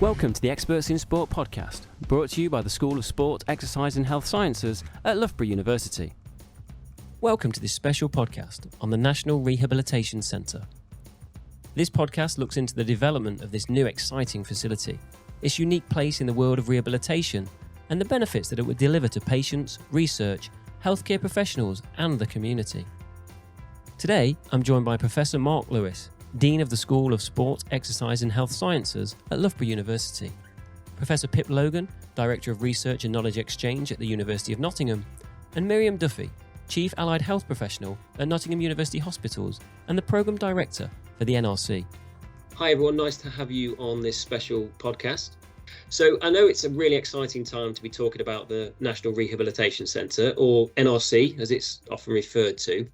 Welcome to the Experts in Sport podcast, brought to you by the School of Sport, Exercise and Health Sciences at Loughborough University. Welcome to this special podcast on the National Rehabilitation Centre. This podcast looks into the development of this new exciting facility, its unique place in the world of rehabilitation, and the benefits that it would deliver to patients, research, healthcare professionals and the community. Today, I'm joined by Professor Mark Lewis, Dean of the School of Sport, Exercise and Health Sciences at Loughborough University, Professor Pip Logan, Director of Research and Knowledge Exchange at the University of Nottingham, and Miriam Duffy, Chief Allied Health Professional at Nottingham University Hospitals and the Programme Director for the NRC. Hi everyone, nice to have you on this special podcast. So I know it's a really exciting time to be talking about the National Rehabilitation Centre, or NRC as it's often referred to.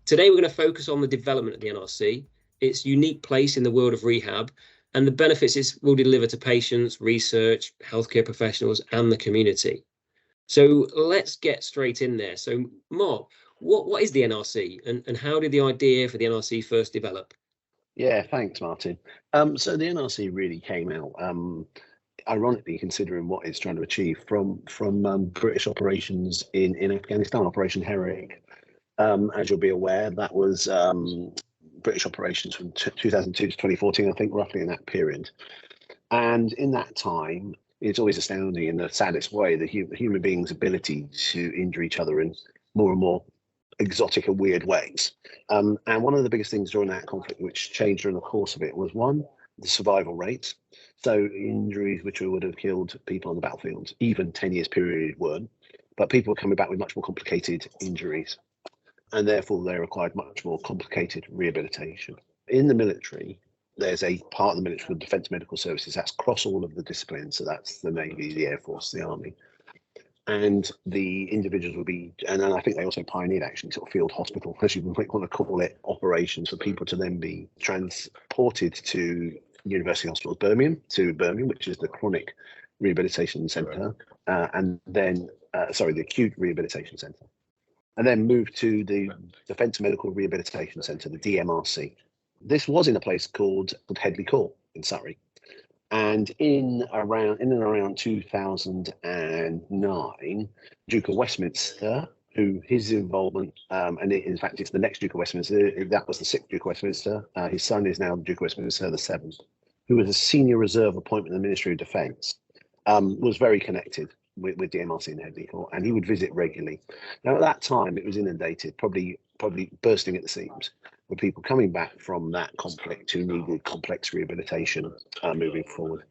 Today we're going to focus on the development of the NRC, its unique place in the world of rehab, and the benefits it will deliver to patients, research, healthcare professionals and the community. So let's get straight in there. So Mark, what is the NRC and how did the idea for the NRC first develop? Yeah, thanks, Martin. So the NRC really came out, ironically, considering what it's trying to achieve from British operations in Afghanistan, Operation Herrick. As you'll be aware, that was British operations from 2002 to 2014, I think, roughly in that period. And in that time, it's always astounding in the saddest way, the human being's ability to injure each other in more and more exotic and weird ways. And one of the biggest things during that conflict, which changed during the course of it, was one, the survival rate. So injuries which would have killed people on the battlefield, even 10 years period weren't, but people were coming back with much more complicated injuries. And therefore they required much more complicated rehabilitation. In the military, there's a part of the military called Defence Medical Services. That's across all of the disciplines. So that's the Navy, the Air Force, the Army. And the individuals will be, and then I think they also pioneered actually sort of field hospital, as you might want to call it, operations for people to then be transported to University Hospitals Birmingham, which is the Chronic Rehabilitation Centre, and then, the Acute Rehabilitation Centre. And then moved to the Defence Medical Rehabilitation Centre, the DMRC. This was in a place called Headley Court in Surrey. And in and around 2009, Duke of Westminster, who his involvement, in fact it's the next Duke of Westminster, that was the 6th Duke of Westminster, his son is now Duke of Westminster, the 7th, who was a senior reserve appointment in the Ministry of Defence, was very connected with DMRC in Headley Court, and he would visit regularly. Now at that time it was inundated, probably bursting at the seams, with people coming back from that conflict who needed complex rehabilitation moving forward.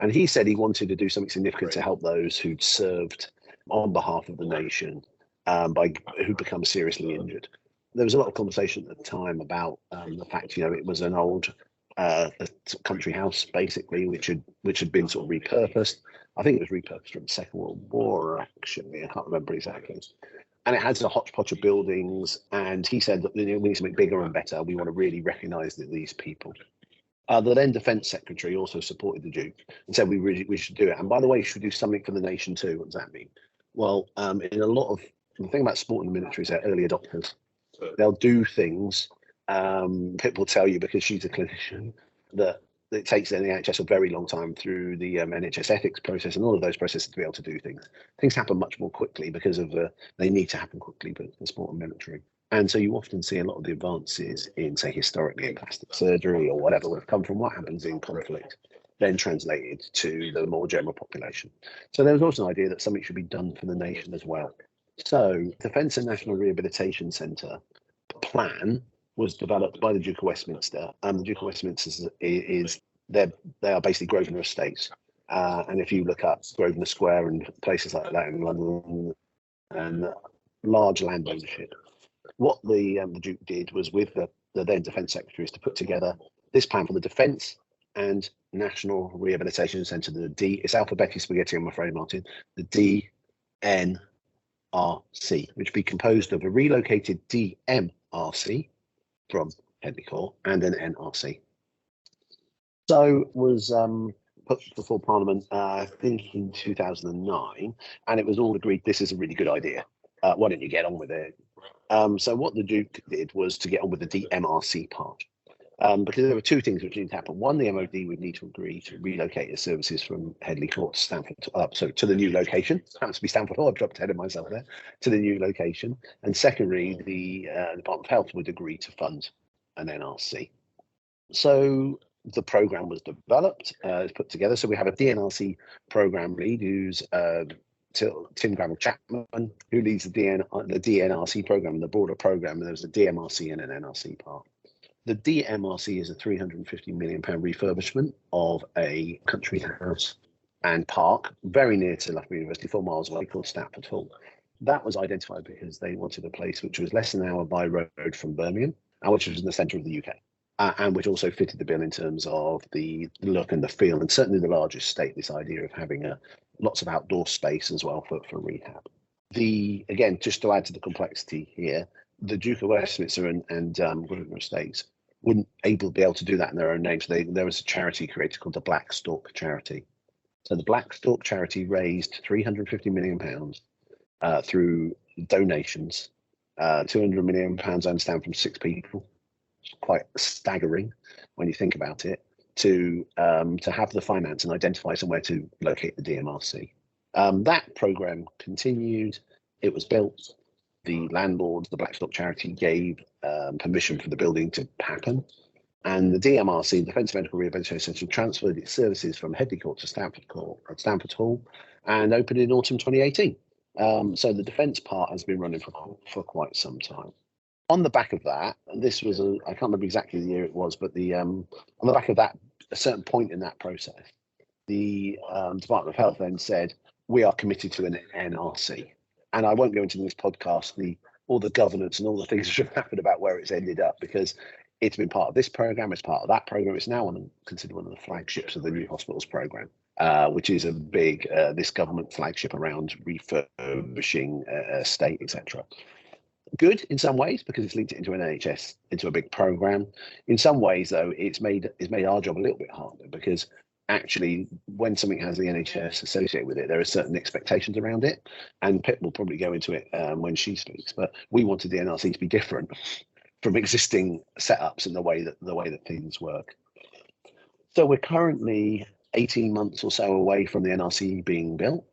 And he said he wanted to do something significant to help those who'd served on behalf of the nation who'd become seriously injured. There was a lot of conversation at the time about the fact, it was an old country house basically, which had been sort of repurposed. I think it was repurposed from the Second World War, actually. I can't remember exactly. And it has a hodgepodge of buildings. And he said that we need something bigger and better. We want to really recognise these people. The then Defence Secretary also supported the Duke and said we should do it. And by the way, we should do something for the nation too. What does that mean? Well, in a lot of the thing about sport in the military is they're early adopters. They'll do things. Pip will tell you, because she's a clinician, that it takes the NHS a very long time through the NHS ethics process and all of those processes to be able to do things. Things happen much more quickly because of they need to happen quickly, but the sport and military. And so you often see a lot of the advances in, say, historically in plastic surgery or whatever would have come from what happens in conflict, then translated to the more general population. So there was also an idea that something should be done for the nation as well. So Defence and National Rehabilitation Centre plan was developed by the Duke of Westminster. The Duke of Westminster they are basically Grosvenor Estates. And if you look up Grosvenor Square and places like that in London, and large land ownership, what the Duke did was, with the then Defence Secretary, is to put together this plan for the Defence and National Rehabilitation Centre, the D. It's alphabetic spaghetti, I'm afraid, Martin. The DNRC, which would be composed of a relocated DMRC from Headley Court and an NRC. So was put before Parliament, I think in 2009, and it was all agreed this is a really good idea. Why don't you get on with it? So what the Duke did was to get on with the DMRC part. because there were two things which needed to happen. One, the MOD would need to agree to relocate its services from Headley Court to Stamford, to the new location. It happens to be Stamford Hall. I've dropped ahead of myself there, to the new location. And secondly, the Department of Health would agree to fund an NRC. So the program was developed, it's put together. So we have a DNRC program lead who's Tim Gravel-Chapman, who leads the DNRC program and the broader program. And there's a DMRC and an NRC part. The DMRC is a £350 million refurbishment of a country house and park very near to Loughborough University, 4 miles away, called Stratford Hall. That was identified because they wanted a place which was less than an hour by road from Birmingham, and which was in the centre of the UK, and which also fitted the bill in terms of the look and the feel, and certainly the largest state, this idea of having lots of outdoor space as well for rehab. Again, just to add to the complexity here, the Duke of Westminster and Grosvenor Estates wouldn't be able to do that in their own name. So there was a charity created called the Black Stork Charity. So the Black Stork Charity raised £350 million through donations. £200 million, I understand, from 6 people. It's quite staggering when you think about it, to have the finance and identify somewhere to locate the DMRC. That programme continued. It was built. The landlord, the Black Stork Charity, gave permission for the building to happen. And the DMRC, Defence Medical Rehabilitation Centre, transferred its services from Headley Court to Stamford Hall and opened in autumn 2018. So the defence part has been running for quite some time. On the back of that, and this was, I can't remember exactly the year it was, but on the back of that, a certain point in that process, the Department of Health then said, we are committed to an NRC. And I won't go into this podcast, all the governance and all the things that have happened about where it's ended up, because it's been part of this programme, it's part of that programme. It's now considered one of the flagships of the New Hospitals Programme, which is a big, this government flagship around refurbishing state, etc. Good in some ways because it's linked it into an NHS, into a big programme. In some ways, though, it's made our job a little bit harder because actually, when something has the NHS associated with it, there are certain expectations around it, and Pip will probably go into it when she speaks. But we wanted the NRC to be different from existing setups and the way that things work. So we're currently 18 months or so away from the NRC being built.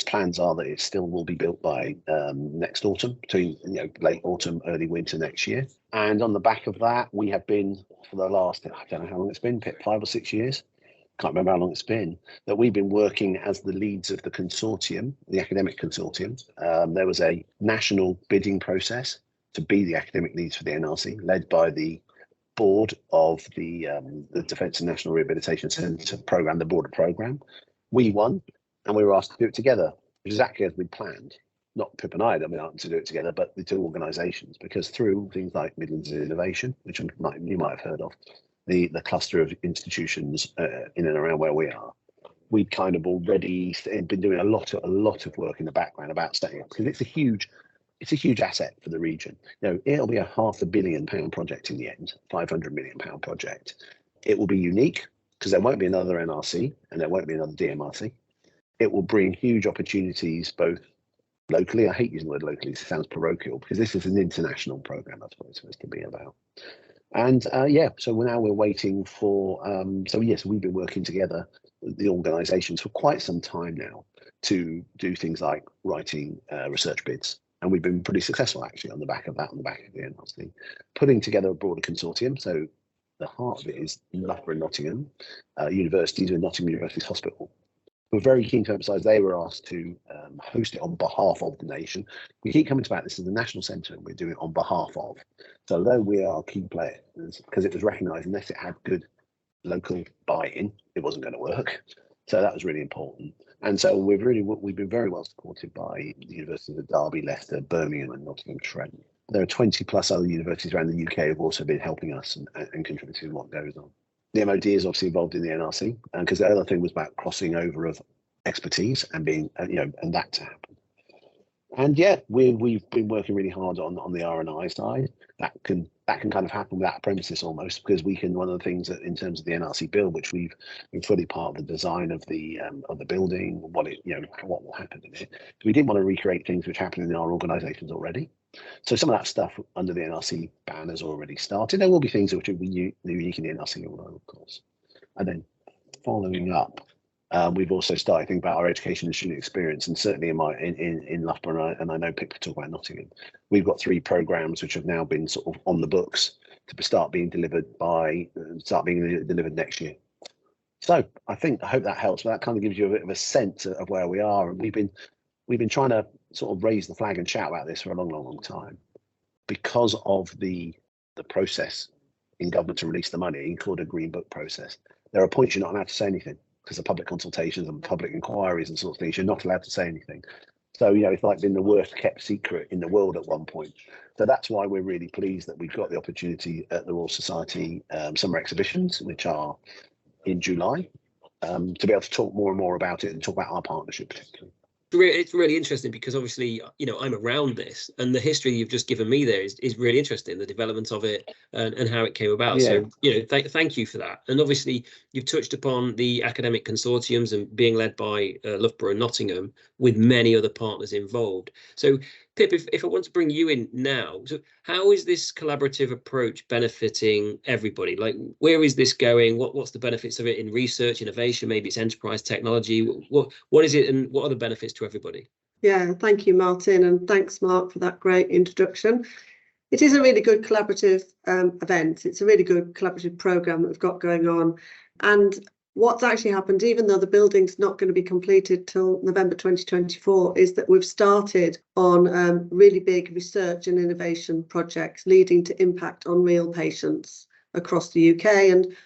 Plans are that it still will be built by next autumn, between late autumn, early winter next year. And on the back of that, we have been for the last, I don't know how long it's been, Pip, 5 or 6 years. Can't remember how long it's been, that we've been working as the leads of the consortium, the academic consortium. There was a national bidding process to be the academic leads for the NRC, led by the board of the Defence and National Rehabilitation Centre programme, the broader programme. We won, and we were asked to do it together, exactly as we planned. Not Pip and I had been asked to do it together, but the two organisations, because through things like Midlands Innovation, which you might have heard of, the cluster of institutions in and around where we are, we'd kind of already been doing a lot of work in the background about setting up, because it's a huge asset for the region. It'll be a £500 million project in the end, £500 million project. It will be unique because there won't be another NRC and there won't be another DMRC. It will bring huge opportunities both locally. I hate using the word locally, it sounds parochial, because this is an international programme. That's what it's supposed to be about. And so we're waiting for, we've been working together, the organisations, for quite some time now to do things like writing research bids. And we've been pretty successful actually on the back of that, on the back of the NRC, putting together a broader consortium. So the heart of it is Loughborough and Nottingham, universities with Nottingham University Hospital. We're very keen to emphasise they were asked to host it on behalf of the nation. We keep coming to this as the National Centre, and we're doing it on behalf of. So although we are key players, because it was recognised, unless it had good local buy-in, it wasn't going to work. So that was really important. And so we've been very well supported by the Universities of Derby, Leicester, Birmingham and Nottingham Trent. There are 20 plus other universities around the UK who have also been helping us and contributing to what goes on. The MOD is obviously involved in the NRC, because the other thing was about crossing over of expertise and being, and that to happen. And we've been working really hard on the R&I side. That can kind of happen without a premises almost, because we can. One of the things that in terms of the NRC build, which we've been fully part of the design of the building, what will happen in it. We didn't want to recreate things which happen in our organisations already. So some of that stuff under the NRC ban has already started. There will be things which will be unique in the NRC, of course. And then following up, we've also started thinking about our education and student experience, and certainly in Loughborough, and I know Pip could talk about Nottingham. We've got 3 programs which have now been sort of on the books to start being delivered next year. So I hope that helps. But that kind of gives you a bit of a sense of where we are, and we've been trying to sort of raise the flag and shout about this for a long time, because of the process in government to release the money, called a Green Book process. There are points you're not allowed to say anything because of public consultations and public inquiries and sort of things. You're not allowed to say anything. So, it's like been the worst kept secret in the world at one point. So that's why we're really pleased that we've got the opportunity at the Royal Society summer exhibitions, which are in July, to be able to talk more and more about it and talk about our partnership particularly. It's really interesting because obviously, I'm around this, and the history you've just given me there is really interesting, the development of it and how it came about. Yeah. So, thank you for that. And obviously, you've touched upon the academic consortiums and being led by Loughborough and Nottingham, with many other partners involved. So, Pip, if I want to bring you in now, so how is this collaborative approach benefiting everybody? Like, where is this going? What's the benefits of it in research, innovation? Maybe it's enterprise technology. What is it, and what are the benefits to everybody? Yeah, thank you, Martin, and thanks, Mark, for that great introduction. It is a really good collaborative event. It's a really good collaborative programme that we've got going on. And what's actually happened, even though the building's not going to be completed till November 2024, is that we've started on really big research and innovation projects leading to impact on real patients across the UK and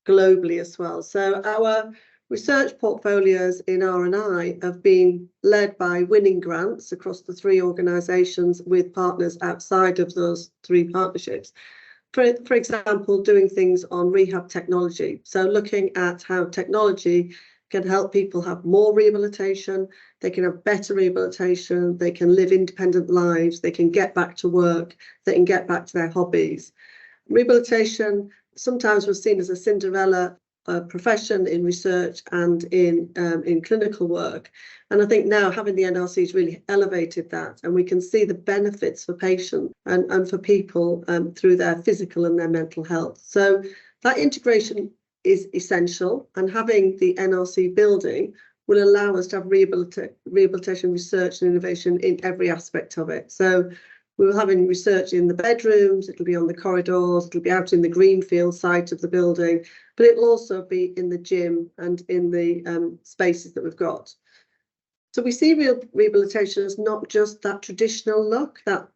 globally as well. So our research portfolios in R&I have been led by winning grants across the 3 organisations with partners outside of those 3 partnerships. For example, doing things on rehab technology. So looking at how technology can help people have more rehabilitation, they can have better rehabilitation, they can live independent lives, they can get back to work, they can get back to their hobbies. Rehabilitation sometimes was seen as a Cinderella profession in research and in clinical work. And I think now having the NRC has really elevated that, and we can see the benefits for patients and for people through their physical and their mental health. So that integration is essential, and having the NRC building will allow us to have rehabilitation research and innovation in every aspect of it. So we're having research in the bedrooms, it'll be on the corridors, it'll be out in the greenfield site of the building, but it'll also be in the gym and in the spaces that we've got. So we see rehabilitation as not just that traditional look, that,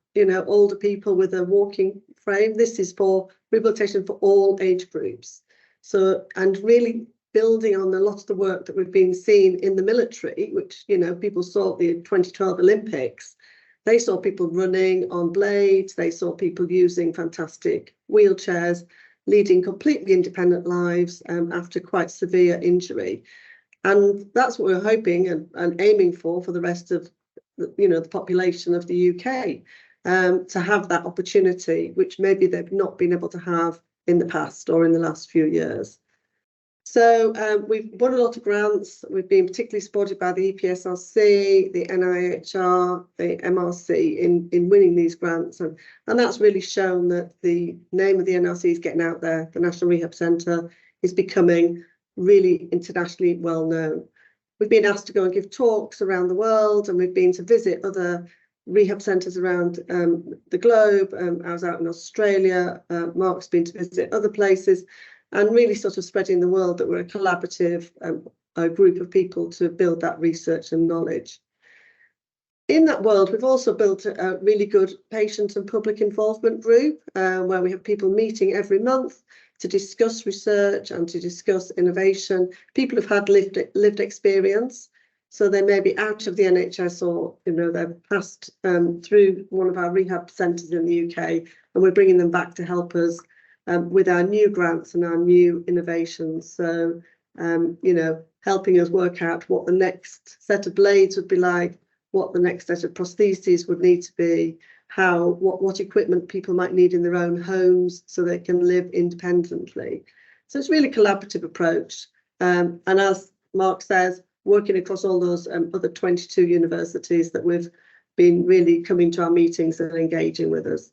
older people with a walking frame. This is for rehabilitation for all age groups. So, and really building on a lot of the work that we've been seeing in the military, which, people saw at the 2012 Olympics. They saw people running on blades, they saw people using fantastic wheelchairs, leading completely independent lives after quite severe injury. And that's what we're hoping and aiming for the rest of the population of the UK, to have that opportunity, which maybe they've not been able to have in the past or in the last few years. So we've won a lot of grants. We've been particularly supported by the EPSRC, the NIHR, the MRC in winning these grants. And that's really shown that the name of the NRC is getting out there. The National Rehab Centre is becoming really internationally well known. We've been asked to go and give talks around the world, and we've been to visit other rehab centres around the globe. I was out in Australia. Mark's been to visit other places, and really sort of spreading the word that we're a collaborative group of people to build that research and knowledge. In that world, we've also built a really good patient and public involvement group where we have people meeting every month to discuss research and to discuss innovation. People who've had lived experience, so they may be out of the NHS or they've passed through one of our rehab centres in the UK, and we're bringing them back to help us with our new grants and our new innovations. So, helping us work out what the next set of blades would be like, what the next set of prostheses would need to be, what equipment people might need in their own homes so they can live independently. So it's really a collaborative approach. And as Mark says, working across all those other 22 universities that we've been really coming to our meetings and engaging with us.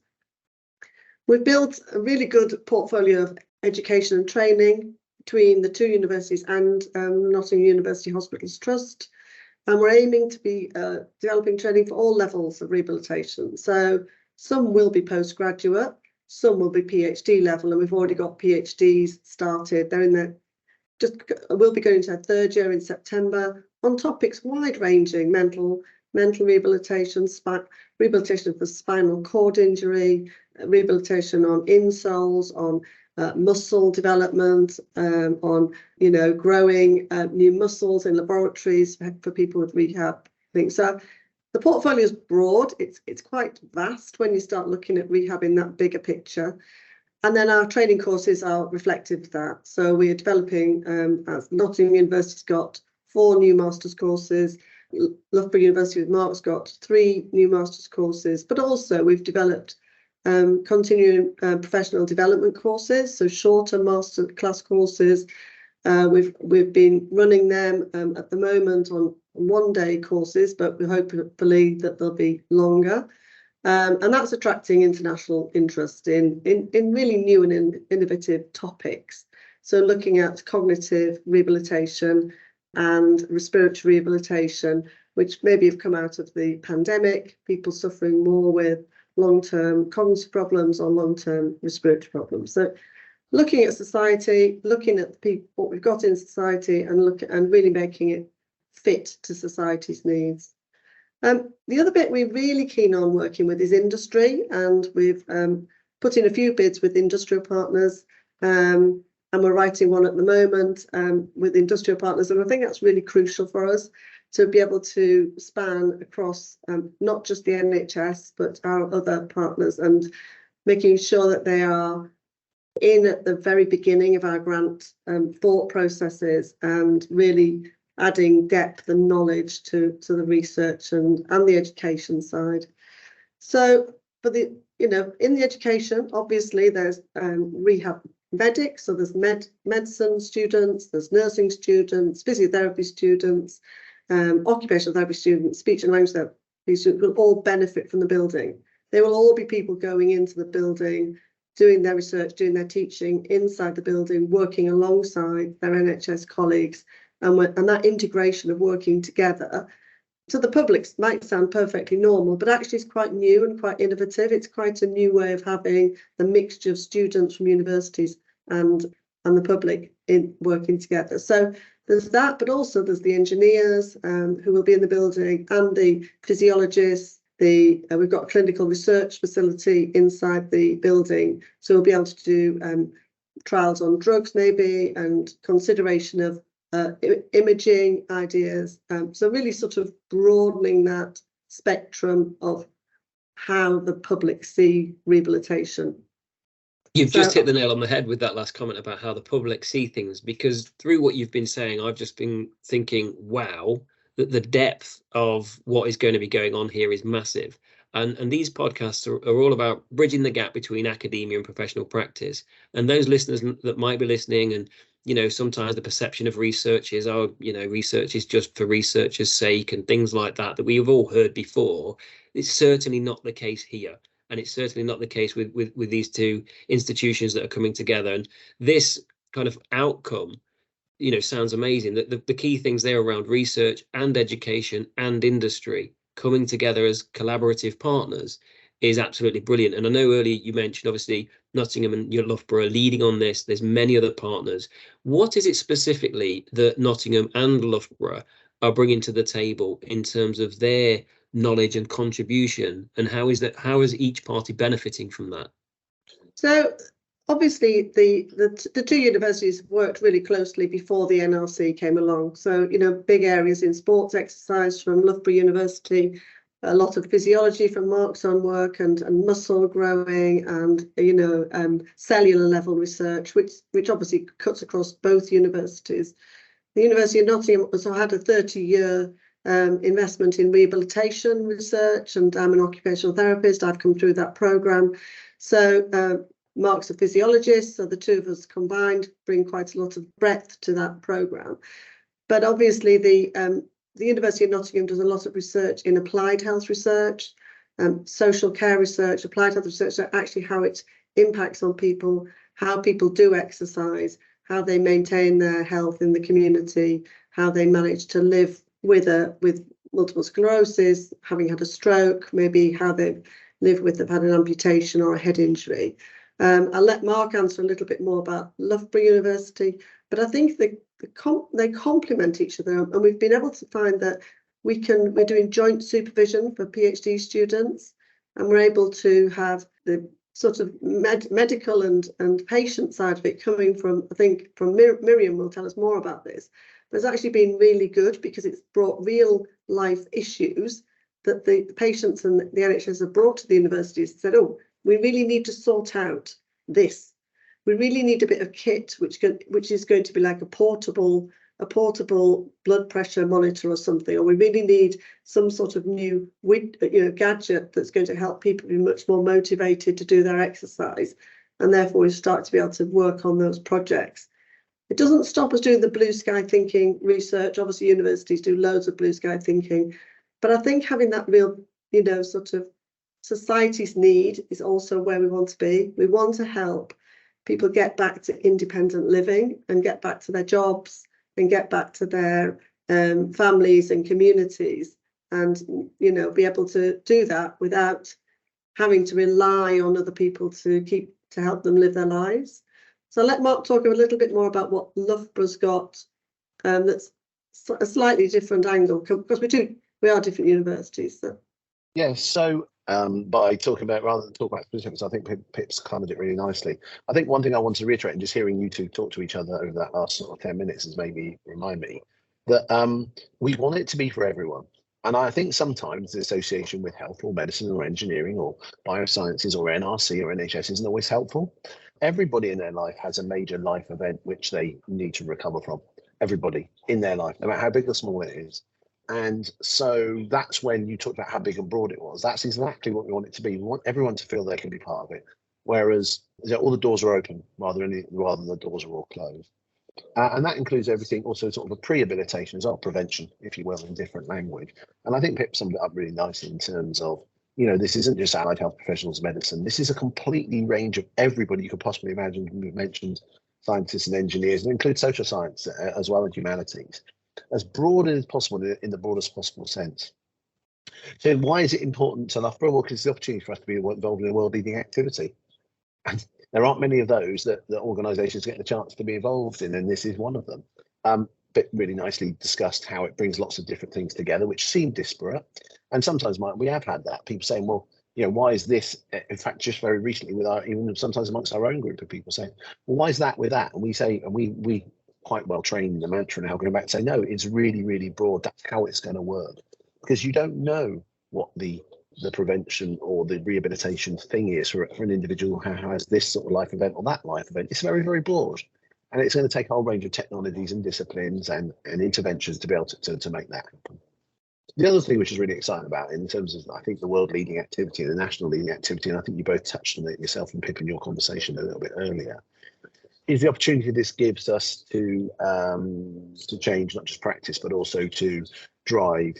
We've built a really good portfolio of education and training between the two universities and Nottingham University Hospitals Trust. And we're aiming to be developing training for all levels of rehabilitation. So some will be postgraduate, some will be PhD level, and we've already got PhDs started. They're in their we'll be going to our third year in September on topics wide ranging: mental rehabilitation, rehabilitation for spinal cord injury, rehabilitation on insoles, on muscle development, on growing new muscles in laboratories for people with rehab things. So the portfolio is broad. It's quite vast when you start looking at rehab in that bigger picture. And then our training courses are reflective of that. So we are developing, as Nottingham University's got 4 new master's courses, Loughborough University with Mark's got 3 new master's courses, but also we've developed continuing professional development courses, so shorter master class courses. We've been running them at the moment on one-day courses, but we hopefully that they'll be longer. And that's attracting international interest in really new and innovative topics. So looking at cognitive rehabilitation and respiratory rehabilitation, which maybe have come out of the pandemic, people suffering more with long-term cognitive problems or long-term respiratory problems. So looking at society, looking at what we've got in society, and really making it fit to society's needs. The other bit we're really keen on working with is industry, and we've put in a few bids with industrial partners, and we're writing one at the moment with industrial partners, and I think that's really crucial for us to be able to span across not just the NHS but our other partners, and making sure that they are in at the very beginning of our grant thought processes and really adding depth and knowledge to the research and the education side. So for the in the education, obviously there's rehab medics, so there's medicine students, there's nursing students, physiotherapy students, occupational therapy students, speech and language therapy students will all benefit from the building. They will all be people going into the building, doing their research, doing their teaching inside the building, working alongside their NHS colleagues. And that integration of working together, to the public might sound perfectly normal, but actually it's quite new and quite innovative. It's quite a new way of having the mixture of students from universities and the public in working together. So there's that, but also there's the engineers who will be in the building, and the physiologists. We've got a clinical research facility inside the building, so we'll be able to do trials on drugs maybe, and consideration of imaging ideas. So really sort of broadening that spectrum of how the public see rehabilitation. You've just hit the nail on the head with that last comment about how the public see things, because through what you've been saying, I've just been thinking, wow, that the depth of what is going to be going on here is massive. And these podcasts are all about bridging the gap between academia and professional practice. And those listeners that might be listening, and sometimes the perception of research is, research is just for research's sake and things like that we've all heard before. It's certainly not the case here. And it's certainly not the case with these two institutions that are coming together. And this kind of outcome, sounds amazing. The key things there around research and education and industry coming together as collaborative partners is absolutely brilliant. And I know earlier you mentioned, obviously, Nottingham and Loughborough are leading on this. There's many other partners. What is it specifically that Nottingham and Loughborough are bringing to the table in terms of their knowledge and contribution, and how is each party benefiting from that? So obviously the two universities worked really closely before the NRC came along. So big areas in sports exercise from Loughborough University, a lot of physiology from Mark's own work, and muscle growing, and cellular level research, which obviously cuts across both universities. The University of Nottingham also had a 30-year investment in rehabilitation research, and I'm an occupational therapist. I've come through that programme. So Mark's a physiologist, so the two of us combined bring quite a lot of breadth to that programme. But obviously the the University of Nottingham does a lot of research in applied health research, social care research, applied health research, so actually how it impacts on people, how people do exercise, how they maintain their health in the community, how they manage to live with multiple sclerosis, having had a stroke, maybe how they live with they've had an amputation or a head injury. I'll let Mark answer a little bit more about Loughborough University, but I think they complement each other, and we've been able to find that we're doing joint supervision for PhD students, and we're able to have the sort of medical and patient side of it coming from, I think, from Miriam will tell us more about this, but it's actually been really good because it's brought real life issues that the patients and the NHS have brought to the universities and said, oh, we really need to sort out this. We really need a bit of kit, which is going to be like a portable blood pressure monitor or something, or we really need some sort of new gadget that's going to help people be much more motivated to do their exercise, and therefore we start to be able to work on those projects. It doesn't stop us doing the blue sky thinking research. Obviously, universities do loads of blue sky thinking, but I think having that real, sort of society's need is also where we want to be. We want to help people get back to independent living and get back to their jobs and get back to their families and communities, and be able to do that without having to rely on other people to help them live their lives. So I'll let Mark talk a little bit more about what Loughborough's got, that's a slightly different angle, because we are different universities. So. Yeah, so by talking about, rather than talk about specifics, I think Pip's covered it really nicely. I think one thing I want to reiterate, and just hearing you two talk to each other over that last sort of 10 minutes has made me remind me that we want it to be for everyone. And I think sometimes the association with health or medicine or engineering or biosciences or NRC or NHS isn't always helpful. Everybody in their life has a major life event which they need to recover from. Everybody in their life, no matter how big or small it is. And so that's when you talked about how big and broad it was. That's exactly what we want it to be. We want everyone to feel they can be part of it. Whereas all the doors are open rather than the doors are all closed. And that includes everything, also sort of a prehabilitation as well, prevention, if you will, in different language. And I think Pip summed it up really nicely in terms of, this isn't just allied health professionals medicine. This is a completely range of everybody you could possibly imagine. We've mentioned scientists and engineers, and include social science as well as humanities, as broad as possible in the broadest possible sense. So why is it important to Loughborough? Well, because it's the opportunity for us to be involved in a world-leading activity. And there aren't many of those that organisations get the chance to be involved in, and this is one of them. But really nicely discussed how it brings lots of different things together, which seem disparate. And sometimes we have had that. People saying, well, why is this? In fact, just very recently, even sometimes amongst our own group of people saying, well, why is that with that? And we say, and we quite well trained in the mantra now going back to say, no, it's really, really broad. That's how it's going to work. Because you don't know what the prevention or the rehabilitation thing is for an individual who has this sort of life event or that life event. It's very, very broad. And it's going to take a whole range of technologies and disciplines and interventions to be able to make that happen. The other thing which is really exciting about it in terms of, I think, the world leading activity and the national leading activity, and I think you both touched on it yourself and Pip in your conversation a little bit earlier, is the opportunity this gives us to change not just practice, but also to drive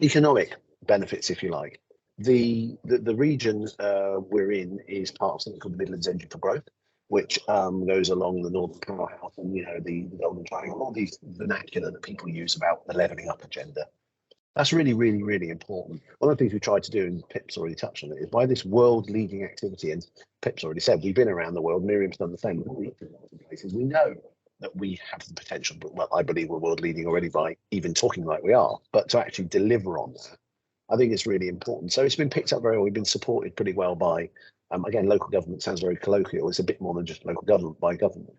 economic benefits, if you like. The region we're in is part of something called the Midlands Engine for Growth, which goes along the Northern Powerhouse and the Golden Triangle, all these vernacular that people use about the levelling up agenda. That's really, really, really important. One of the things we tried to do, and Pip's already touched on it, is by this world-leading activity, and Pip's already said, we've been around the world, Miriam's done the same, places. We know that we have the potential, but well, I believe we're world-leading already by even talking like we are, but to actually deliver on that, I think it's really important. So it's been picked up very well. We've been supported pretty well by, again, local government sounds very colloquial. It's a bit more than just local government, by government.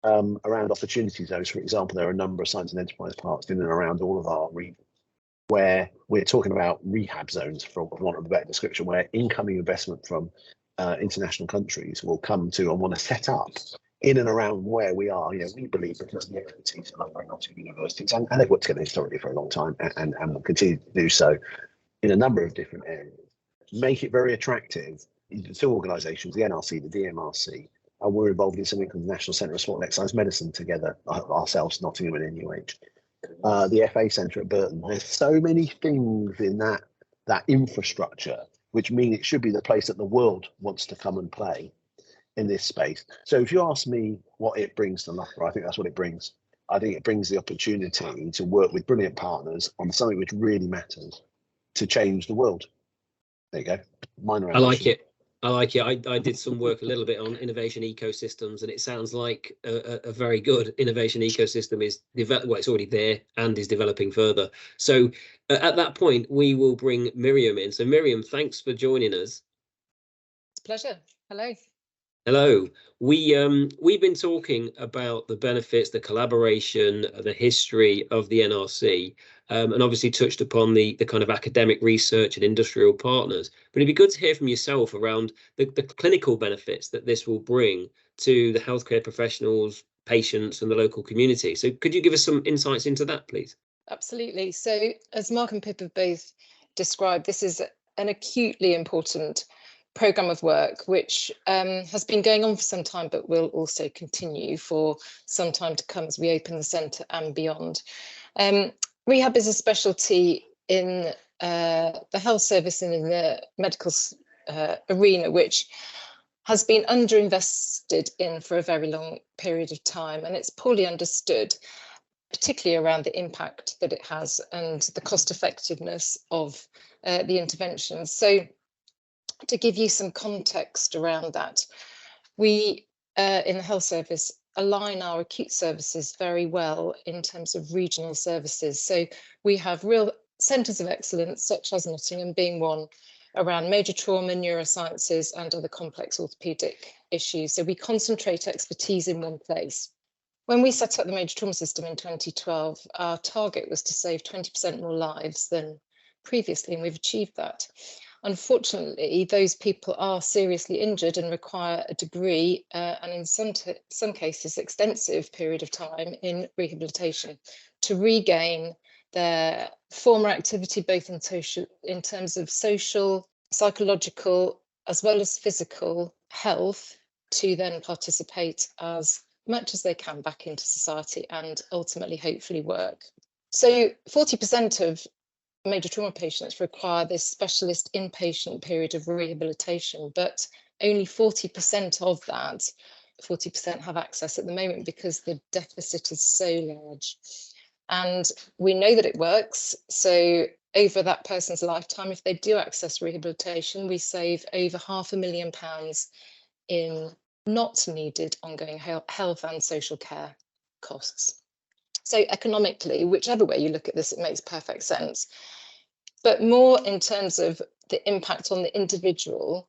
Around opportunity zones, for example, there are a number of science and enterprise parks in and around all of our regions, where we're talking about rehab zones, for want of a better description, where incoming investment from international countries will come to and want to set up in and around where we are. We believe, because of the expertise of our Nottingham universities, and they've worked together historically for a long time and will continue to do so in a number of different areas, make it very attractive to organisations, the NRC, the DMRC, and we're involved in something called the National Centre of Sport and Exercise Medicine together, ourselves, Nottingham and NUH, the FA Centre at Burton. There's so many things in that infrastructure, which mean it should be the place that the world wants to come and play in this space. So if you ask me what it brings to Loughborough, I think that's what it brings. I think it brings the opportunity to work with brilliant partners on something which really matters to change the world. There you go. Minor I like it. I did some work a little bit on innovation ecosystems, and it sounds like a very good innovation ecosystem is well, it's already there and is developing further. So at that point, we will bring Miriam in. So Miriam, thanks for joining us. It's a pleasure. Hello. Hello. We've been talking about the benefits, the collaboration, the history of the NRC, and obviously touched upon the kind of academic research and industrial partners. But it'd be good to hear from yourself around the clinical benefits that this will bring to the healthcare professionals, patients, and the local community. So could you give us some insights into that, please? Absolutely. So as Mark and Pip have both described, this is an acutely important programme of work which has been going on for some time, but will also continue for some time to come as we open the centre and beyond. Rehab is a specialty in the health service and in the medical arena, which has been underinvested in for a very long period of time, and it's poorly understood, particularly around the impact that it has and the cost effectiveness of the interventions. So to give you some context around that, we in the health service align our acute services very well in terms of regional services. So we have real centres of excellence, such as Nottingham being one, around major trauma, neurosciences and other complex orthopaedic issues. So we concentrate expertise in one place. When we set up the major trauma system in 2012, our target was to save 20% more lives than previously, and we've achieved that. Unfortunately, those people are seriously injured and require a degree and in some cases extensive period of time in rehabilitation to regain their former activity, both in terms of social, psychological, as well as physical health, to then participate as much as they can back into society and ultimately hopefully work. So 40% of major trauma patients require this specialist inpatient period of rehabilitation, but only 40% of that, 40% have access at the moment because the deficit is so large. And we know that it works. So over that person's lifetime, if they do access rehabilitation, we save over £500,000 in not needed ongoing health and social care costs. So economically, whichever way you look at this, it makes perfect sense. But more in terms of the impact on the individual,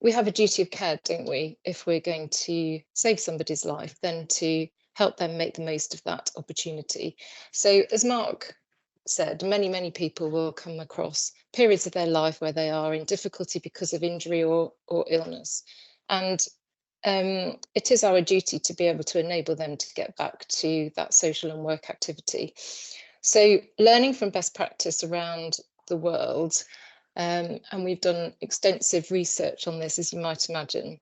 we have a duty of care, don't we? If we're going to save somebody's life, then to help them make the most of that opportunity. So as Mark said, many people will come across periods of their life where they are in difficulty because of injury or illness. And it is our duty to be able to enable them to get back to that social and work activity. So learning from best practice around the world, and we've done extensive research on this, as you might imagine.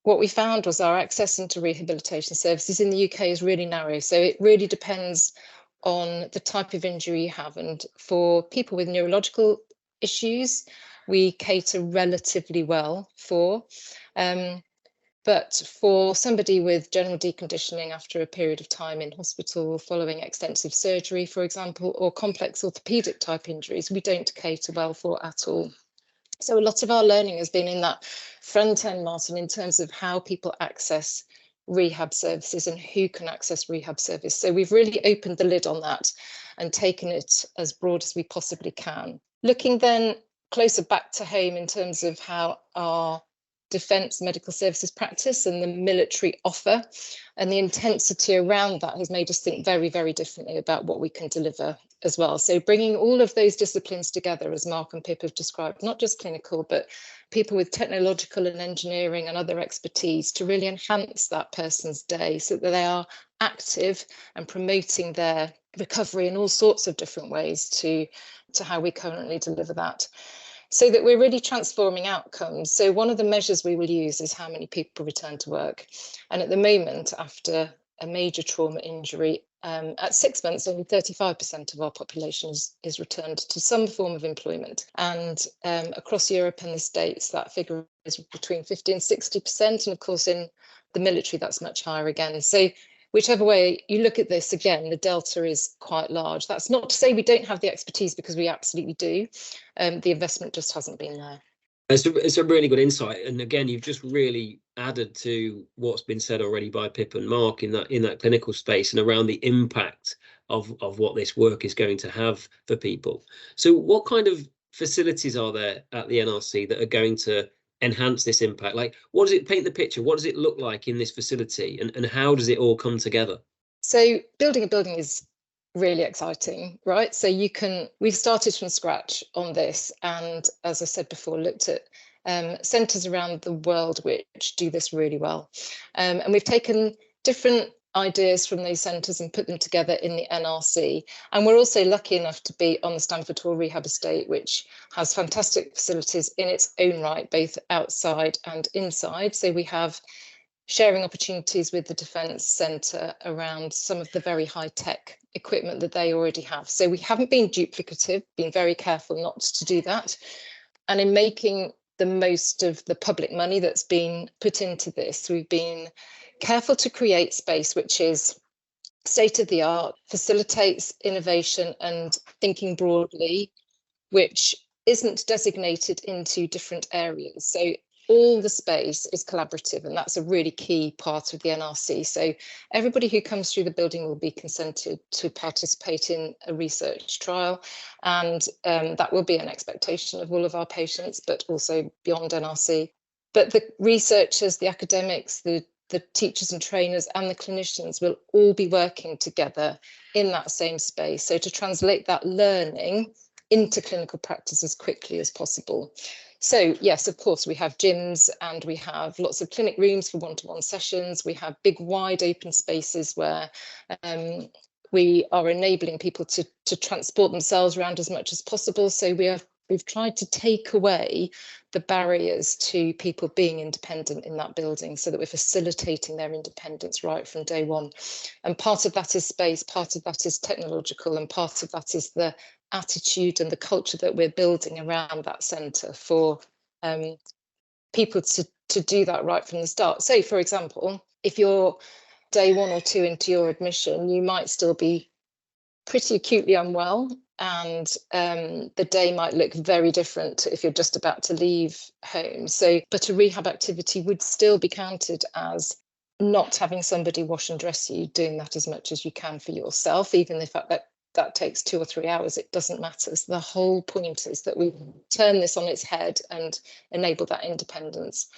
What we found was our access into rehabilitation services in the UK is really narrow. So it really depends on the type of injury you have. And for people with neurological issues, we cater relatively well for. But for somebody with general deconditioning after a period of time in hospital following extensive surgery, for example, or complex orthopaedic type injuries, we don't cater well for at all. So a lot of our learning has been in that front end, Martin, in terms of how people access rehab services and who can access rehab service. So we've really opened the lid on that and taken it as broad as we possibly can. Looking then closer back to home in terms of how our defence medical services practice and the military offer and the intensity around that has made us think very, very differently about what we can deliver as well. So bringing all of those disciplines together, as Mark and Pip have described, not just clinical, but people with technological and engineering and other expertise to really enhance that person's day so that they are active and promoting their recovery in all sorts of different ways to how we currently deliver that, so that we're really transforming outcomes. So one of the measures we will use is how many people return to work. And at the moment, after a major trauma injury, at 6 months, only 35% of our population is returned to some form of employment. And across Europe and the States, that figure is between 50 and 60%. And of course, in the military, that's much higher again. So whichever way you look at this, again, the delta is quite large. That's not to say we don't have the expertise, because we absolutely do. The investment just hasn't been there. It's a really good insight, and again, you've just really added to what's been said already by Pip and Mark in that clinical space and around the impact of what this work is going to have for people. So, what kind of facilities are there at the NRC that are going to enhance this impact? Like, what does it paint the picture? What does it look like in this facility, and how does it all come together? So, building a building is really exciting, right? So we've started from scratch on this, and as I said before, looked at centres around the world which do this really well, and we've taken different ideas from those centres and put them together in the NRC. And we're also lucky enough to be on the Stamford Hall Rehab Estate, which has fantastic facilities in its own right, both outside and inside. So we have sharing opportunities with the Defence Centre around some of the very high-tech equipment that they already have. So we haven't been duplicative, been very careful not to do that. And in making the most of the public money that's been put into this, we've been careful to create space which is state-of-the-art, facilitates innovation and thinking broadly, which isn't designated into different areas. So all the space is collaborative, and that's a really key part of the NRC. So everybody who comes through the building will be consented to participate in a research trial, and that will be an expectation of all of our patients, but also beyond NRC. But the researchers, the academics, the teachers and trainers and the clinicians will all be working together in that same space. So to translate that learning into clinical practice as quickly as possible. So yes, of course, we have gyms and we have lots of clinic rooms for one-to-one sessions. We have big, wide open spaces where we are enabling people to transport themselves around as much as possible. So we've tried to take away the barriers to people being independent in that building, so that we're facilitating their independence right from day one. And part of that is space, part of that is technological, and part of that is the attitude and the culture that we're building around that centre for people to do that right from the start. So, for example, if you're day 1 or 2 into your admission, you might still be pretty acutely unwell, and the day might look very different if you're just about to leave home. So, but a rehab activity would still be counted as not having somebody wash and dress you, doing that as much as you can for yourself, even if that takes 2 or 3 hours, it doesn't matter. So the whole point is that we turn this on its head and enable that independence.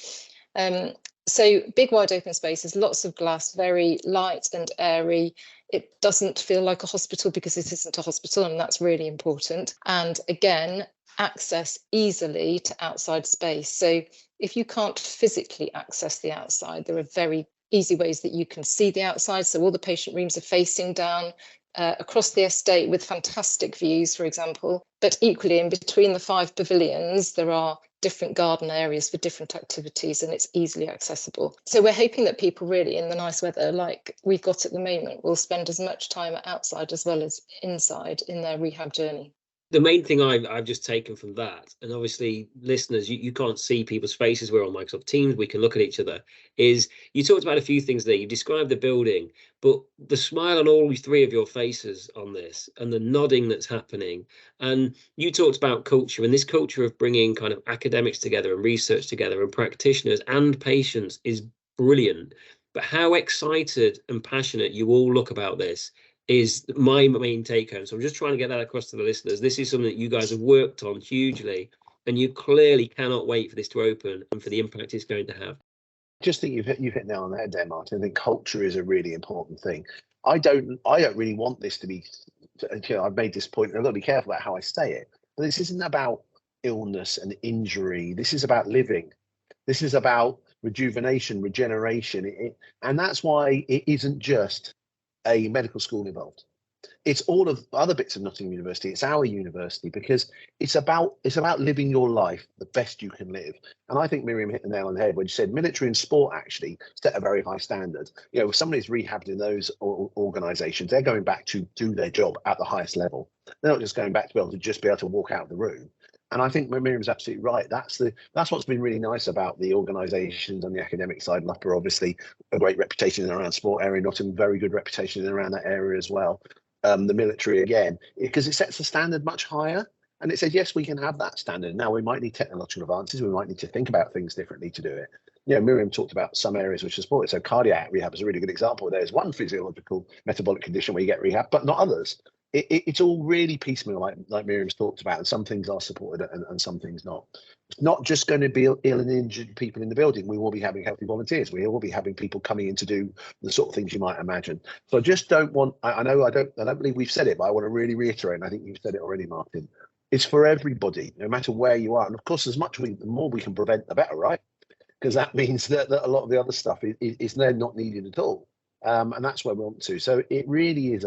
So big, wide open spaces, lots of glass, very light and airy. It doesn't feel like a hospital because it isn't a hospital, and that's really important. And again, access easily to outside space. So if you can't physically access the outside, there are very easy ways that you can see the outside. So all the patient rooms are facing down across the estate with fantastic views, for example. But equally, in between the 5 pavilions, there are different garden areas for different activities, and it's easily accessible. So we're hoping that people really, in the nice weather like we've got at the moment, will spend as much time outside as well as inside in their rehab journey. The main thing I've just taken from that, and obviously listeners, you can't see people's faces, we're on Microsoft Teams, we can look at each other, is you talked about a few things there. You described the building, but the smile on all 3 of your faces on this, and the nodding that's happening, and you talked about culture, and this culture of bringing kind of academics together and research together and practitioners and patients is brilliant. But how excited and passionate you all look about this is my main take home. So I'm just trying to get that across to the listeners. This is something that you guys have worked on hugely, and you clearly cannot wait for this to open and for the impact it's going to have. Just think you've hit nail on the head there, Martin. I think culture is a really important thing. I don't really want this to be, I've made this point, and I've got to be careful about how I say it, but this isn't about illness and injury. This is about living. This is about rejuvenation, regeneration. And that's why it isn't just a medical school involved. It's all of other bits of Nottingham University. It's our university, because it's about living your life the best you can live. And I think Miriam hit the nail on the head when she said military and sport actually set a very high standard. You know, if somebody's rehabbed in those organisations, they're going back to do their job at the highest level. They're not just going back to be able to walk out of the room. And I think Miriam's absolutely right. That's what's been really nice about the organisations on the academic side. Loughborough, obviously, a great reputation in around sport area. Nottingham, very good reputation in around that area as well. The military again, because it sets the standard much higher, and it says yes, we can have that standard. Now we might need technological advances. We might need to think about things differently to do it. You know, Miriam talked about some areas which are supported. So cardiac rehab is a really good example. There's one physiological metabolic condition where you get rehab, but not others. It's all really piecemeal, like Miriam's talked about, and some things are supported and some things not. It's not just going to be ill and injured people in the building. We will be having healthy volunteers. We will be having people coming in to do the sort of things you might imagine. So I just don't want, I don't believe we've said it, but I want to really reiterate, and I think you've said it already, Martin. It's for everybody, no matter where you are. And of course, the more we can prevent, the better, right? Because that means that a lot of the other stuff is then not needed at all. And that's where we want to. So it really is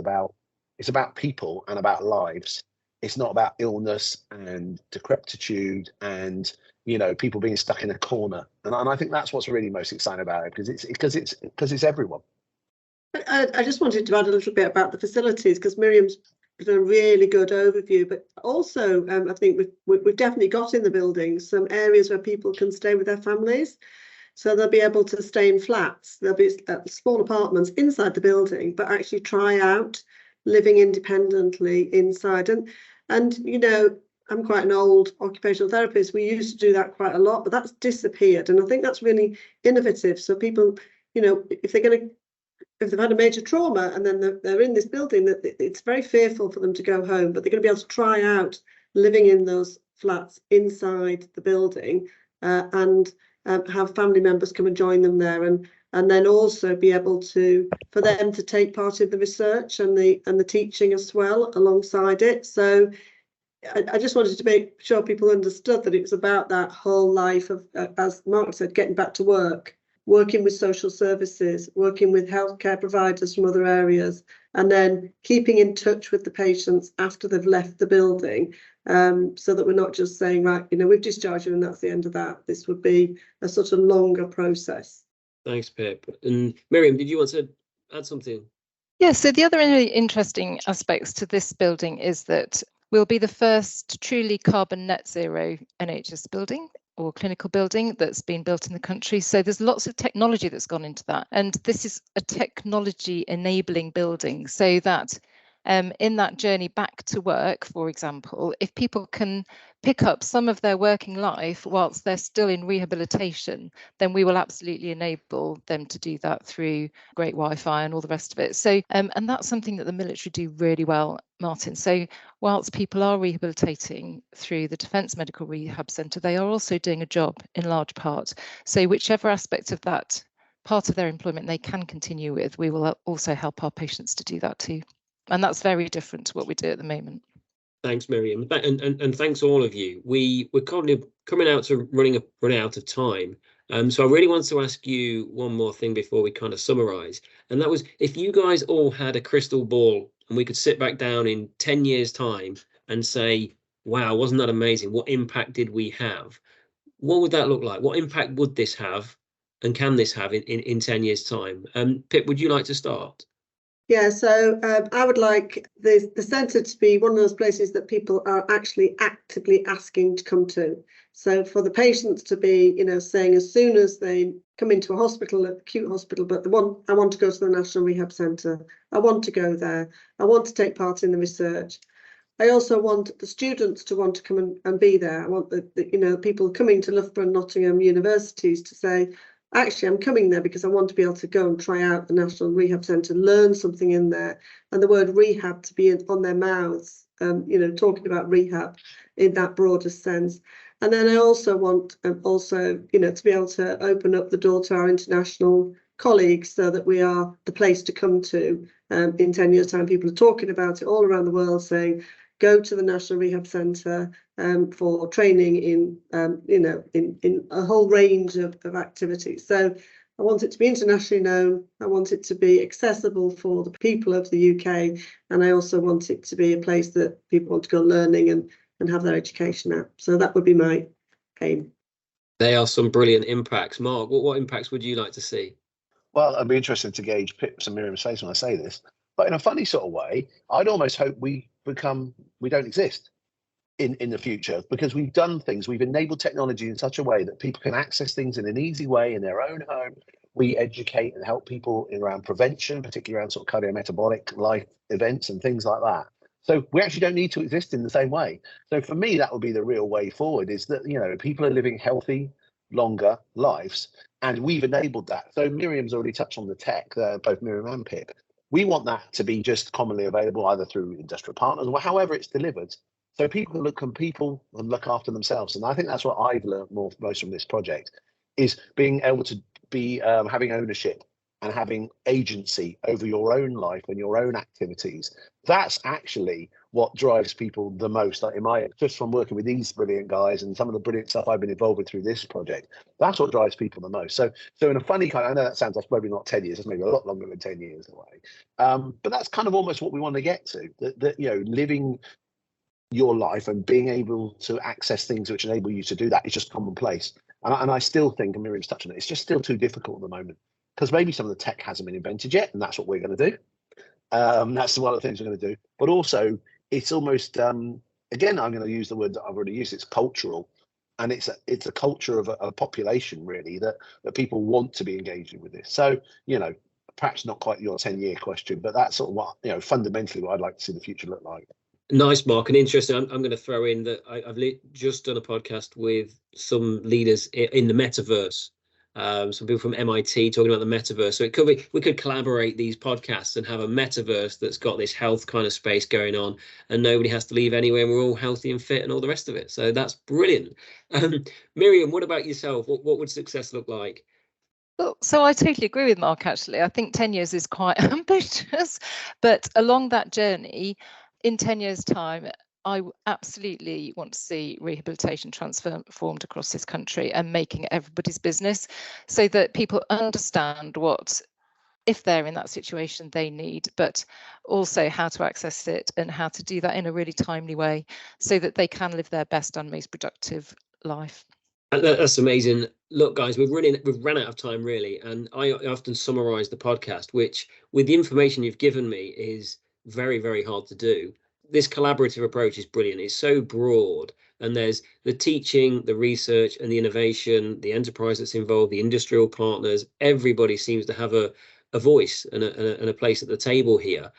it's about people and about lives. It's not about illness and decrepitude and, you know, people being stuck in a corner. And I think that's what's really most exciting about it, because it's everyone. I just wanted to add a little bit about the facilities, because Miriam's done a really good overview, but also I think we've definitely got in the building some areas where people can stay with their families. So they'll be able to stay in flats. There'll be small apartments inside the building, but actually try out living independently inside. And you know, I'm quite an old occupational therapist. We used to do that quite a lot, but that's disappeared. And I think that's really innovative. So people, you know, if they've had a major trauma and then they're in this building, that it's very fearful for them to go home, but they're going to be able to try out living in those flats inside the building and have family members come and join them there, and then also be able for them to take part in the research and the teaching as well alongside it. So I just wanted to make sure people understood that it was about that whole life of, as Mark said, getting back to work, working with social services, working with healthcare providers from other areas, and then keeping in touch with the patients after they've left the building, so that we're not just saying, right, you know, we've discharged you and that's the end of that. This would be a sort of longer process. Thanks, Pip. And Miriam, did you want to add something? Yeah, so the other really interesting aspects to this building is that we'll be the first truly carbon net zero NHS building or clinical building that's been built in the country. So there's lots of technology that's gone into that. And this is a technology enabling building, so that in that journey back to work, for example, if people can pick up some of their working life whilst they're still in rehabilitation, then we will absolutely enable them to do that through great Wi-Fi and all the rest of it. So, and that's something that the military do really well, Martin. So whilst people are rehabilitating through the Defence Medical Rehab Centre, they are also doing a job in large part. So whichever aspect of that part of their employment they can continue with, we will also help our patients to do that too. And that's very different to what we do at the moment. Thanks, Miriam, and thanks all of you. We're currently coming out to running out of time. So I really want to ask you one more thing before we kind of summarise, and that was, if you guys all had a crystal ball and we could sit back down in 10 years' time and say, wow, wasn't that amazing? What impact did we have? What would that look like? What impact would this have, and can this have in 10 years' time? Pip, would you like to start? Yeah, so I would like the centre to be one of those places that people are actually actively asking to come to. So for the patients to be, you know, saying as soon as they come into a hospital, an acute hospital, but I want to go to the National Rehab Centre, I want to go there, I want to take part in the research. I also want the students to want to come and be there. I want the you know, people coming to Loughborough and Nottingham universities to say, actually, I'm coming there because I want to be able to go and try out the National Rehab Centre, learn something in there, and the word rehab to be on their mouths, you know, talking about rehab in that broader sense. And then I also want you know, to be able to open up the door to our international colleagues, so that we are the place to come to. In 10 years' time, people are talking about it all around the world, saying, go to the National Rehab Centre for training in, you know, in a whole range of activities. So I want it to be internationally known. I want it to be accessible for the people of the UK. And I also want it to be a place that people want to go learning and have their education at. So that would be my aim. They are some brilliant impacts. Mark, what impacts would you like to see? Well, I'd be interested to gauge Pip's and Miriam's face when I say this, but in a funny sort of way, I'd almost hope we don't exist in the future, because we've done things, we've enabled technology in such a way that people can access things in an easy way in their own home. We educate and help people around prevention, particularly around sort of cardiometabolic life events and things like that. So we actually don't need to exist in the same way. So for me, that would be the real way forward, is that, you know, people are living healthy, longer lives, and we've enabled that. So Miriam's already touched on the tech, both Miriam and Pip. We want that to be just commonly available either through industrial partners or however it's delivered. So people can look after themselves. And I think that's what I've learned most from this project, is being able to be having ownership and having agency over your own life and your own activities. That's actually what drives people the most. Like just from working with these brilliant guys and some of the brilliant stuff I've been involved with through this project, that's what drives people the most. So in a funny kind, I know that sounds like maybe not 10 years, it's maybe a lot longer than 10 years away. But that's kind of almost what we want to get to, that you know, living your life and being able to access things which enable you to do that is just commonplace. And I still think, and Miriam's touching it, it's just still too difficult at the moment, because maybe some of the tech hasn't been invented yet, and that's what we're going to do. That's one of the things we're going to do. But also, it's almost, again, I'm going to use the word that I've already used, it's cultural. And it's a culture of a population, really, that people want to be engaging with this. So, you know, perhaps not quite your 10-year question, but that's sort of what, you know, fundamentally what I'd like to see the future look like. Nice, Mark, and interesting. I'm going to throw in that I've just done a podcast with some leaders in the metaverse. Some people from MIT talking about the metaverse. So it could be, we could collaborate these podcasts and have a metaverse that's got this health kind of space going on, and nobody has to leave anywhere, and we're all healthy and fit and all the rest of it. So that's brilliant. Miriam, what about yourself? What would success look like? Well, so I totally agree with Mark, actually. I think 10 years is quite ambitious, but along that journey, in 10 years' time, I absolutely want to see rehabilitation transformed across this country and making it everybody's business, so that people understand what, if they're in that situation, they need, but also how to access it and how to do that in a really timely way so that they can live their best and most productive life. That's amazing. Look, guys, we've run out of time, really, and I often summarize the podcast, which, with the information you've given me, is very, very hard to do. This collaborative approach is brilliant. It's so broad, and there's the teaching, the research and the innovation, the enterprise that's involved, the industrial partners. Everybody seems to have a voice and a place at the table here.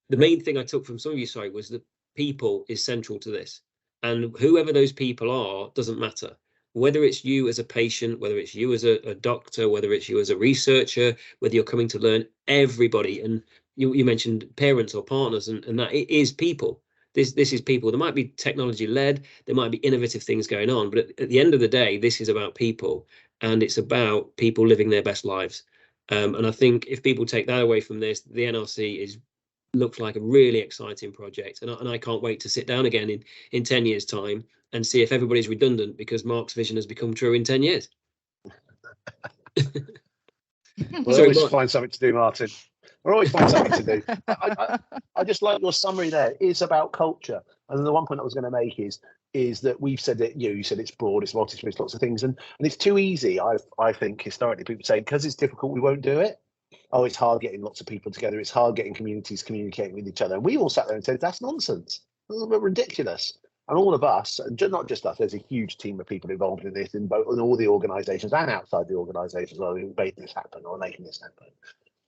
The main thing I took from some of you, was that people is central to this, and whoever those people are doesn't matter. Whether it's you as a patient, whether it's you as a doctor, whether it's you as a researcher, whether you're coming to learn, everybody, and you mentioned parents or partners, and that it is people. This is people. There might be technology led, there might be innovative things going on, but at the end of the day, this is about people, and it's about people living their best lives. And I think if people take that away from this, the NRC looks like a really exciting project, and I can't wait to sit down again in 10 years' time and see if everybody's redundant because Mark's vision has become true in 10 years. We'll always find something to do, Martin. We'll always find something to do. I just like your summary there. It's about culture. And the one point I was going to make is that we've said that, you said it's broad, it's multi-sphere, lots of things, and it's too easy. I think historically people say because it's difficult, we won't do it. Oh, it's hard getting lots of people together. It's hard getting communities communicating with each other. And we all sat there and said, that's nonsense. That's a bit ridiculous. And all of us, and not just us, there's a huge team of people involved in this in all the organisations and outside the organisations who are making this happen or making this happen.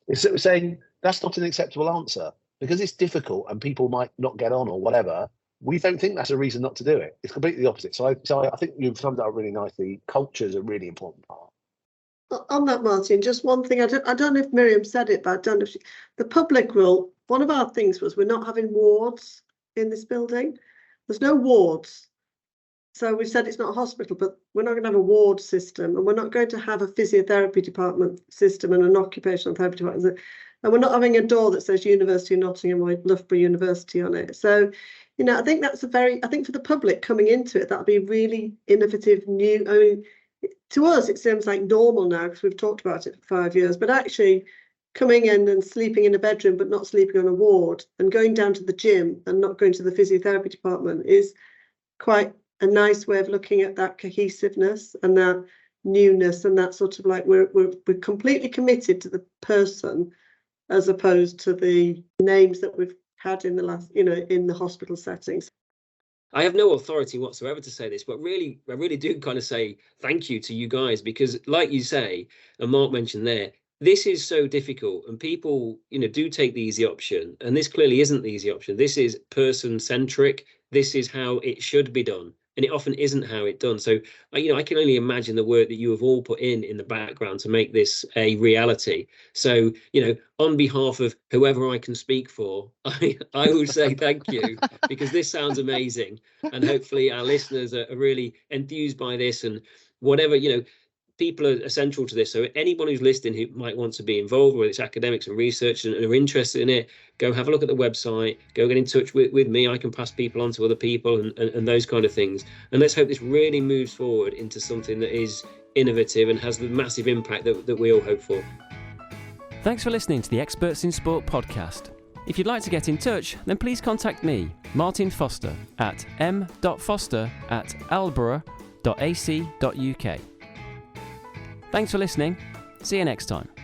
It's saying that's not an acceptable answer because it's difficult and people might not get on or whatever. We don't think that's a reason not to do it. It's completely the opposite. So I think you've summed it up really nicely. Culture is a really important part. On that, Martin, just one thing. I don't know if Miriam said it, but I don't know if the public rule. One of our things was we're not having wards in this building. There's no wards. So we said it's not a hospital, but we're not going to have a ward system, and we're not going to have a physiotherapy department system and an occupational therapy department. And we're not having a door that says University of Nottingham or Loughborough University on it. So, I think that's I think for the public coming into it, that'll be really innovative, new. I mean, to us, it seems like normal now because we've talked about it for 5 years, but actually coming in and sleeping in a bedroom but not sleeping on a ward, and going down to the gym and not going to the physiotherapy department is quite a nice way of looking at that cohesiveness and that newness, and that sort of like we're completely committed to the person as opposed to the names that we've had in the last, in the hospital settings. I have no authority whatsoever to say this, but really, I really do kind of say thank you to you guys, because like you say, and Mark mentioned there, this is so difficult, and people, do take the easy option. And this clearly isn't the easy option. This is person centric. This is how it should be done. And it often isn't how it's done. So, I can only imagine the work that you have all put in the background to make this a reality. So, on behalf of whoever I can speak for, I will say thank you, because this sounds amazing. And hopefully our listeners are really enthused by this, and whatever, people are essential to this. So anyone who's listening who might want to be involved, whether it's academics and research and are interested in it, go have a look at the website, go get in touch with me. I can pass people on to other people and those kind of things. And let's hope this really moves forward into something that is innovative and has the massive impact that we all hope for. Thanks for listening to the Experts in Sport podcast. If you'd like to get in touch, then please contact me, Martin Foster, at m.foster@loughborough.ac.uk. Thanks for listening. See you next time.